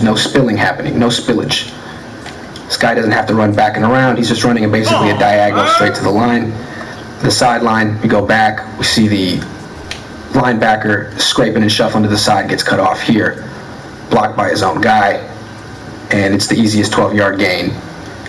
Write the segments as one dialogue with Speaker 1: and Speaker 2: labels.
Speaker 1: no spilling happening, no spillage. This guy doesn't have to run back and around. He's just running basically a diagonal straight to the line. The sideline, we go back, we see the linebacker scraping and shuffling to the side, gets cut off here, blocked by his own guy, and it's the easiest 12-yard gain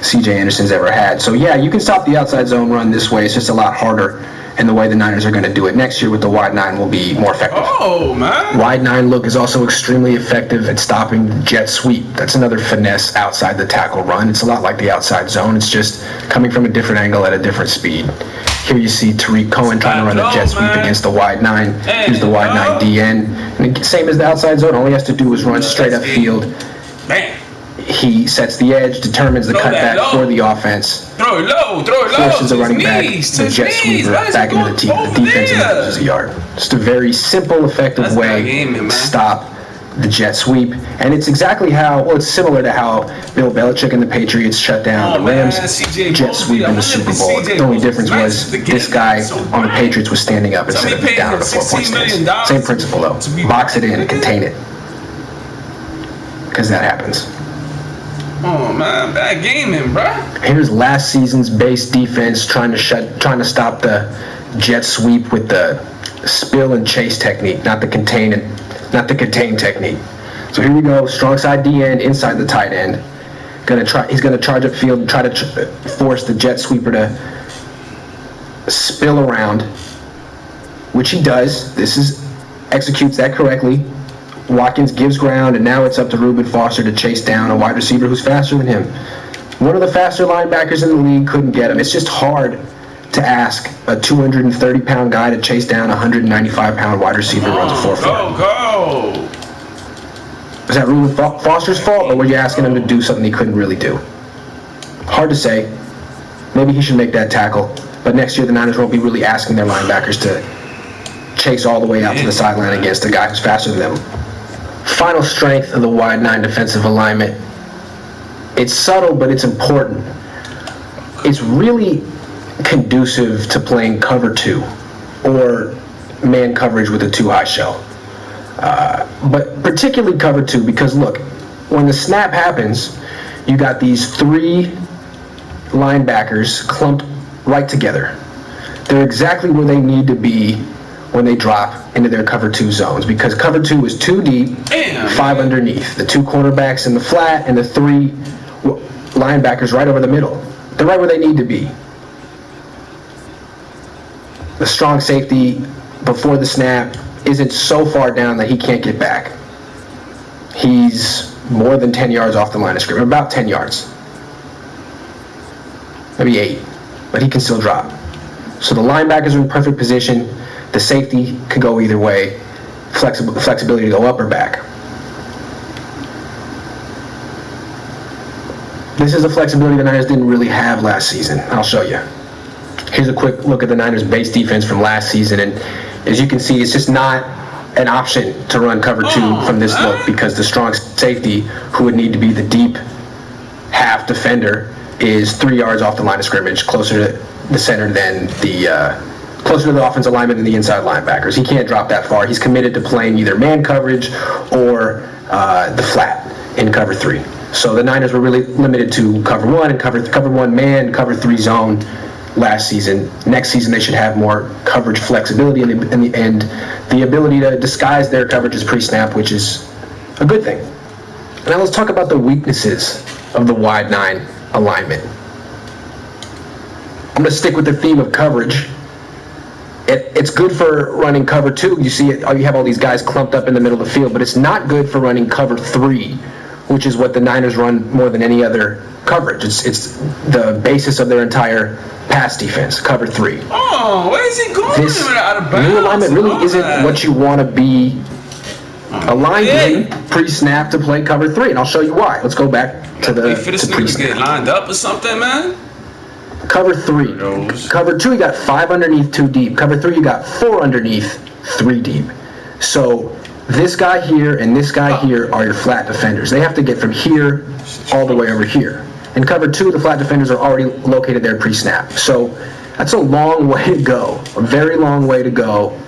Speaker 1: C.J. Anderson's ever had. So yeah, you can stop the outside zone run this way. It's just a lot harder, and the way the Niners are going to do it next year with the wide nine will be more effective.
Speaker 2: Oh, man.
Speaker 1: Wide nine look is also extremely effective at stopping the jet sweep. That's another finesse outside the tackle run. It's a lot like the outside zone. It's just coming from a different angle at a different speed. Here you see Tariq Cohen trying to run a jet sweep against the wide nine. Here's the wide nine DN. And same as the outside zone. All he has to do is run straight up field.
Speaker 2: Bam.
Speaker 1: He sets the edge, determines the cutback for the offense.
Speaker 2: Throw it low.
Speaker 1: Forces the running back, the jet sweeper, back into the team. The defense loses a yard. Just a very simple, effective way to stop the jet sweep. And it's exactly how, well, it's similar to how Bill Belichick and the Patriots shut down the Rams jet sweep in the Super Bowl. The only difference was this guy on the Patriots was standing up instead of down at a 4-point stance. Same principle, though. Box it in, contain it. Because that happens.
Speaker 2: Oh man, bad gaming, bro.
Speaker 1: Here's last season's base defense trying to stop the jet sweep with the spill and chase technique, not the contain technique. So here we go, strong side D end inside the tight end. He's gonna charge up field and try to force the jet sweeper to spill around, which he does. Executes that correctly. Watkins gives ground, and now it's up to Reuben Foster to chase down a wide receiver who's faster than him. One of the faster linebackers in the league couldn't get him. It's just hard to ask a 230-pound guy to chase down a 195-pound wide receiver who runs a 4.4.
Speaker 2: Go!
Speaker 1: Is that Reuben Foster's fault, or were you asking him to do something he couldn't really do? Hard to say. Maybe he should make that tackle, but next year the Niners won't be really asking their linebackers to chase all the way out to the sideline against a guy who's faster than them. Final strength of the wide nine defensive alignment. It's subtle, but it's important. It's really conducive to playing cover two or man coverage with a two-high shell. But particularly cover two, because look, when the snap happens, you got these three linebackers clumped right together. They're exactly where they need to be when they drop into their cover two zones, because cover two is too deep, five underneath. The two cornerbacks in the flat and the three linebackers right over the middle. They're right where they need to be. The strong safety before the snap isn't so far down that he can't get back. He's more than 10 yards off the line of scrimmage, about 10 yards. Maybe 8, but he can still drop. So the linebackers are in perfect position. The safety can go either way. Flexibility to go up or back. This is a flexibility the Niners didn't really have last season. I'll show you. Here's a quick look at the Niners' base defense from last season, and as you can see, it's just not an option to run cover two from this look, because the strong safety, who would need to be the deep half defender, is 3 yards off the line of scrimmage, closer to the center than closer to the offensive lineman than the inside linebackers. He can't drop that far. He's committed to playing either man coverage or the flat in cover three. So the Niners were really limited to cover one and cover one man, cover three zone last season. Next season they should have more coverage flexibility and the ability to disguise their coverages pre-snap, which is a good thing. Now let's talk about the weaknesses of the wide nine alignment. I'm going to stick with the theme of coverage. It's good for running cover two. You see, you have all these guys clumped up in the middle of the field, but it's not good for running cover three, which is what the Niners run more than any other coverage. It's the basis of their entire pass defense, cover three.
Speaker 2: Oh, where is he going?
Speaker 1: This
Speaker 2: out of bounds?
Speaker 1: new alignment really isn't what you want to be aligned in pre-snap to play cover three, and I'll show you why. Let's go back to pre-snap.
Speaker 2: Get lined up or something, man.
Speaker 1: Cover three. Cover two, you got 5 underneath, 2 deep. Cover three, you got 4 underneath, 3 deep. So this guy here and this guy here are your flat defenders. They have to get from here all the way over here. In cover two, the flat defenders are already located there pre-snap. So that's a long way to go, a very long way to go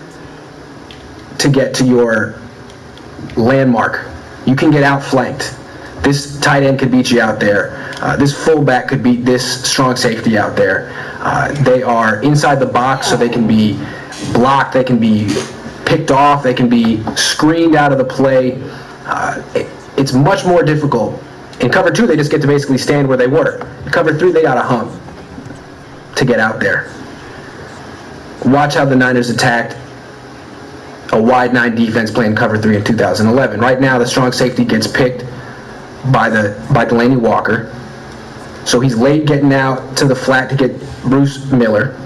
Speaker 1: to get to your landmark. You can get outflanked. This tight end could beat you out there. This fullback could beat this strong safety out there. They are inside the box, so they can be blocked, they can be picked off, they can be screened out of the play. It's much more difficult. In cover 2, they just get to basically stand where they were. In cover 3, they got to hump to get out there. Watch how the Niners attacked a wide 9 defense playing cover 3 in 2011. Right now, the strong safety gets picked by Delaney Walker. So he's late getting out to the flat to get Bruce Miller.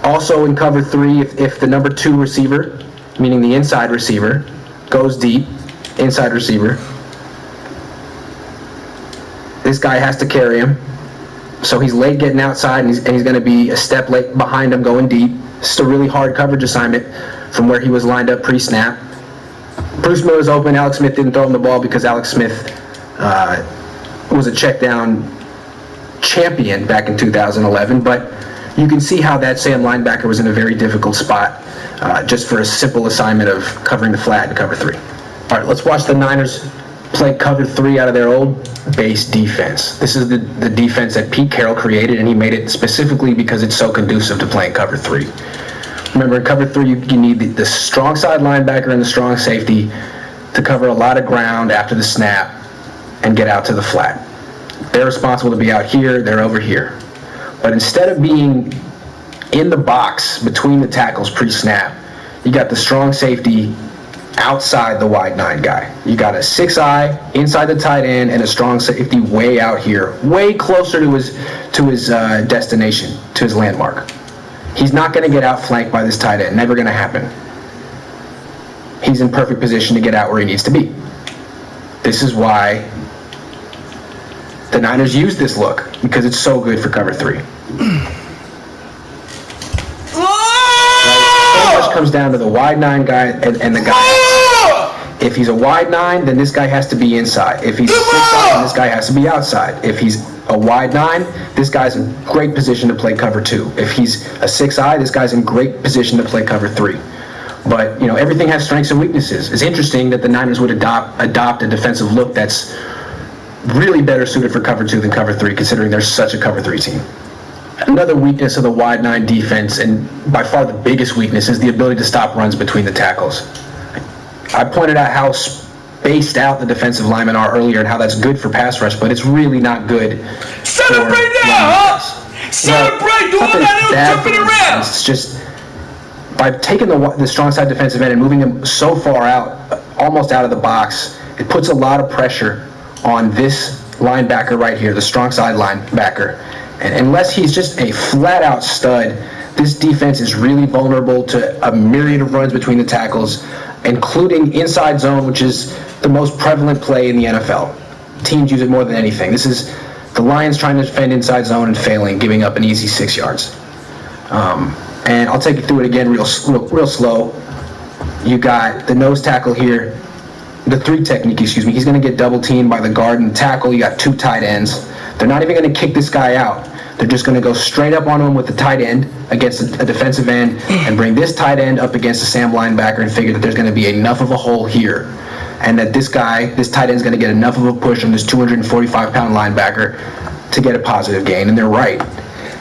Speaker 1: Also in cover 3, if the number 2 receiver, meaning the inside receiver, goes deep, inside receiver, this guy has to carry him. So he's late getting outside, and he's going to be a step late behind him going deep. It's a really hard coverage assignment from where he was lined up pre-snap. Bruce Miller's open. Alex Smith didn't throw him the ball because Alex Smith was a check down champion back in 2011, but you can see how that Sam linebacker was in a very difficult spot just for a simple assignment of covering the flat and cover 3. All right, let's watch the Niners play cover 3 out of their old base defense. This is the defense that Pete Carroll created, and he made it specifically because it's so conducive to playing cover 3. Remember, in cover 3, you need the strong side linebacker and the strong safety to cover a lot of ground after the snap and get out to the flat. They're responsible to be out here, they're over here. But instead of being in the box between the tackles pre-snap, you got the strong safety outside the wide 9 guy. You got a 6 inside the tight end and a strong safety way out here, way closer to his destination, to his landmark. He's not going to get outflanked by this tight end. Never going to happen. He's in perfect position to get out where he needs to be. This is why the Niners use this look, because it's so good for cover 3. So much comes down to the wide 9 guy and the guy. If he's a wide 9, then this guy has to be inside. If he's a 6 then this guy has to be outside. If he's a wide 9, this guy's in great position to play cover 2. If he's a 6 this guy's in great position to play cover 3. But, everything has strengths and weaknesses. It's interesting that the Niners would adopt a defensive look that's really better suited for cover 2 than cover 3, considering they're such a cover 3 team. Another weakness of the wide 9 defense, and by far the biggest weakness, is the ability to stop runs between the tackles. I pointed out how spaced out the defensive linemen are earlier and how that's good for pass rush, but it's really not good.
Speaker 2: Celebrate now, huh? Celebrate, doing that, jumping around.
Speaker 1: It's just by taking the strong side defensive end and moving him so far out, almost out of the box, it puts a lot of pressure on this linebacker right here, the strong side linebacker. And unless he's just a flat-out stud, this defense is really vulnerable to a myriad of runs between the tackles, including inside zone, which is the most prevalent play in the NFL. Teams use it more than anything. This is the Lions trying to defend inside zone and failing, giving up an easy 6 yards. And I'll take you through it again real slow. You got the nose tackle here, the 3 technique, He's going to get double teamed by the guard and tackle. You got 2 tight ends. They're not even going to kick this guy out. They're just going to go straight up on him with the tight end against a defensive end and bring this tight end up against a Sam linebacker and figure that there's going to be enough of a hole here and that this tight end is going to get enough of a push on this 245-pound linebacker to get a positive gain. And they're right.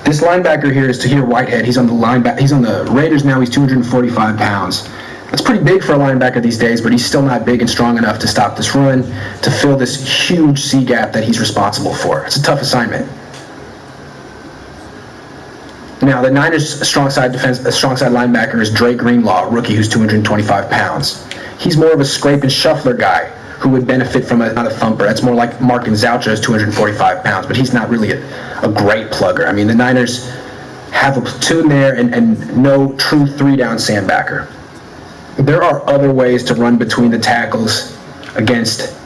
Speaker 1: This linebacker here is Tahir Whitehead. He's on the Raiders now. He's 245 pounds. That's pretty big for a linebacker these days, but he's still not big and strong enough to stop this run, to fill this huge C gap that he's responsible for. It's a tough assignment. Now, the Niners' strong side linebacker is Dre Greenlaw, a rookie who's 225 pounds. He's more of a scrape and shuffler guy who would benefit from not a thumper. That's more like Mark Zoucha is 245 pounds, but he's not really a great plugger. I mean, the Niners have a platoon there and no true 3-down sandbacker. There are other ways to run between the tackles against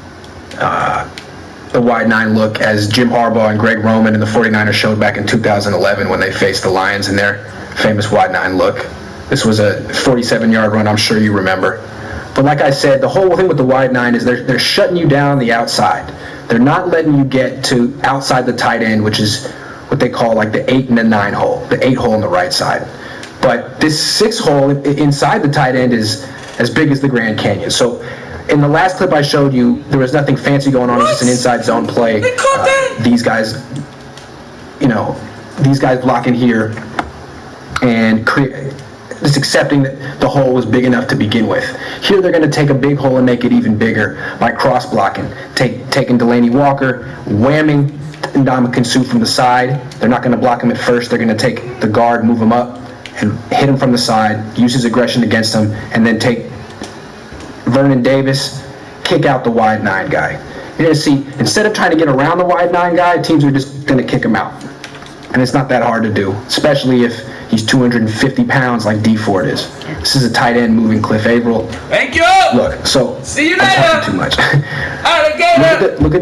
Speaker 1: the wide 9 look, as Jim Harbaugh and Greg Roman and the 49ers showed back in 2011 when they faced the Lions in their famous wide 9 look. This was a 47-yard run, I'm sure you remember. But like I said, the whole thing with the wide 9 is they're shutting you down the outside. They're not letting you get to outside the tight end, which is what they call like the 8 and the 9 hole, the 8 hole on the right side. But this 6 hole inside the tight end is as big as the Grand Canyon. So in the last clip I showed you, there was nothing fancy going on. It was just an inside zone play. These guys, these guys blocking here and just accepting that the hole was big enough to begin with. Here they're going to take a big hole and make it even bigger by cross blocking, taking Delaney Walker, whamming Ndamukong Suh from the side. They're not going to block him at first. They're going to take the guard, move him up, and hit him from the side, use his aggression against him, and then take Vernon Davis, kick out the wide 9 guy. You're going to see, instead of trying to get around the wide 9 guy, teams are just going to kick him out. And it's not that hard to do, especially if he's 250 pounds like D Ford is. This is a tight end moving Cliff Averill.
Speaker 2: Thank you.
Speaker 1: Look, so
Speaker 2: see you
Speaker 1: I'm
Speaker 2: later.
Speaker 1: talking too much. Look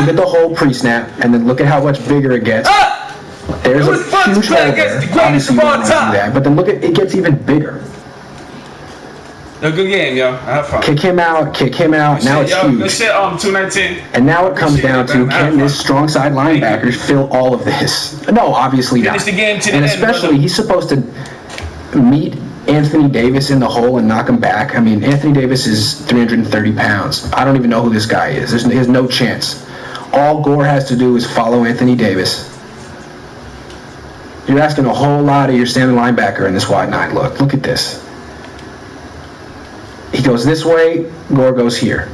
Speaker 1: at the whole pre-snap, and then look at how much bigger it gets. There's a huge hole there. Obviously, you don't want to do that, but then look at it gets even bigger.
Speaker 2: A good game, yo. I have fun.
Speaker 1: Kick him out. Now it's huge.
Speaker 2: Good shit, 219.
Speaker 1: And now it comes down to, can this strong side linebacker fill all of this? No, obviously not.
Speaker 2: Finish the game to the
Speaker 1: and
Speaker 2: end,
Speaker 1: especially,
Speaker 2: brother.
Speaker 1: he's supposed to meet Anthony Davis in the hole and knock him back. I mean, Anthony Davis is 330 pounds. I don't even know who this guy is. He has no chance. All Gore has to do is follow Anthony Davis. You're asking a whole lot of your standing linebacker in this wide 9 look. Look at this. He goes this way, Gore goes here.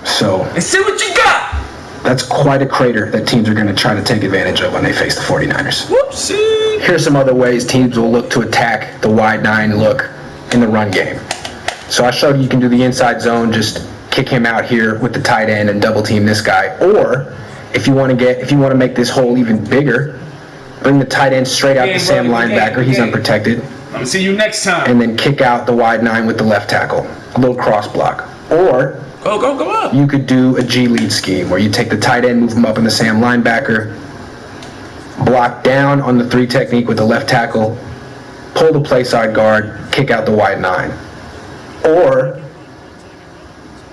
Speaker 1: So
Speaker 2: Let's see what you got.
Speaker 1: that's quite a crater that teams are going to try to take advantage of when they face the 49ers.
Speaker 2: Whoopsie.
Speaker 1: Here's some other ways teams will look to attack the wide 9 look in the run game. So I showed you can do the inside zone, just kick him out here with the tight end and double team this guy. Or if you want to make this hole even bigger, bring the tight end straight out to Sam linebacker. He's unprotected.
Speaker 2: I'm going to see you next time.
Speaker 1: And then kick out the wide 9 with the left tackle. A little cross block. Or
Speaker 2: Go up.
Speaker 1: you could do a G lead scheme where you take the tight end, move him up in the Sam linebacker, block down on the 3 technique with the left tackle, pull the play side guard, kick out the wide 9. Or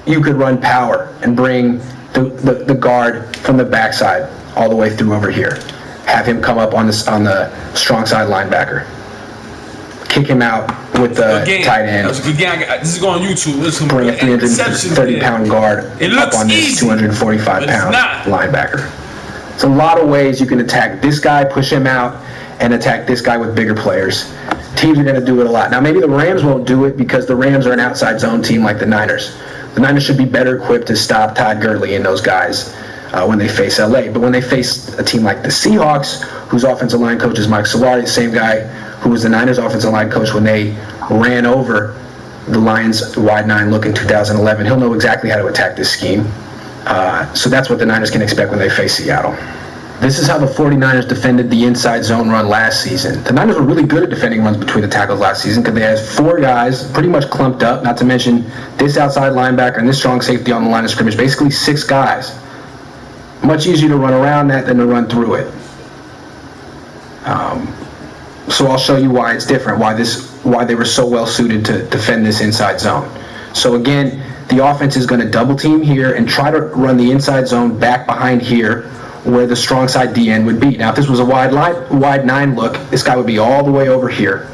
Speaker 1: you could run power and bring the guard from the backside all the way through over here. Have him come up on the strong side linebacker. Kick him out with the tight end.
Speaker 2: That was a good game. This is going on YouTube. Listen,
Speaker 1: bring a 330-pound guard up on this 245-pound linebacker. It's a lot of ways you can attack this guy, push him out, and attack this guy with bigger players. Teams are going to do it a lot. Now, maybe the Rams won't do it because the Rams are an outside zone team like the Niners. The Niners should be better equipped to stop Todd Gurley and those guys when they face LA. But when they face a team like the Seahawks, whose offensive line coach is Mike Solari, the same guy who was the Niners offensive line coach when they ran over the Lions wide 9 look in 2011, he'll know exactly how to attack this scheme. So that's what the Niners can expect when they face Seattle. This is how the 49ers defended the inside zone run last season. The Niners were really good at defending runs between the tackles last season because they had 4 guys pretty much clumped up, not to mention this outside linebacker and this strong safety on the line of scrimmage, basically 6 guys. Much easier to run around that than to run through it. So I'll show you why it's different, why they were so well suited to defend this inside zone. So again, the offense is going to double team here and try to run the inside zone back behind here where the strong side DN would be. Now, if this was a wide 9 look, this guy would be all the way over here.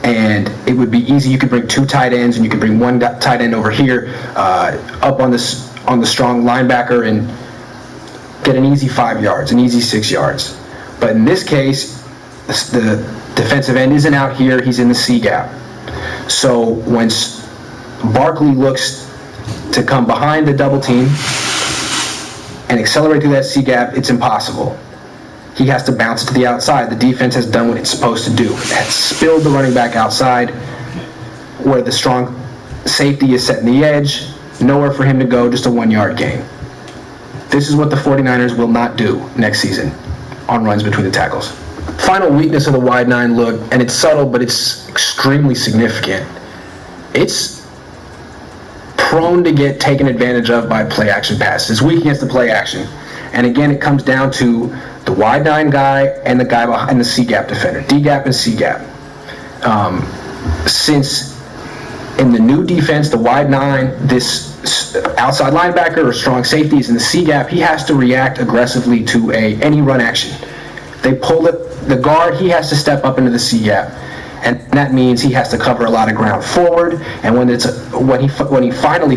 Speaker 1: And it would be easy. You could bring 2 tight ends and you could bring 1 tight end over here up on the strong linebacker and get an easy 5 yards, an easy 6 yards. But in this case, the defensive end isn't out here. He's in the C gap. So when Barkley looks to come behind the double team and accelerate through that C gap, it's impossible. He has to bounce it to the outside. The defense has done what it's supposed to do. It has spilled the running back outside where the strong safety is setting the edge. Nowhere for him to go, just a 1-yard gain. This is what the 49ers will not do next season on runs between the tackles. Final weakness of the wide 9 look, and it's subtle, but it's extremely significant. It's prone to get taken advantage of by play action passes. It's weak against the play action. And again, it comes down to the wide 9 guy and the guy behind the C-gap defender, D-gap and C-gap. Since in the new defense, the wide 9, this outside linebacker or strong safety is in the C-gap, he has to react aggressively to any run action. They pull the guard, he has to step up into the C-gap. and that means he has to cover a lot of ground forward. And when he finally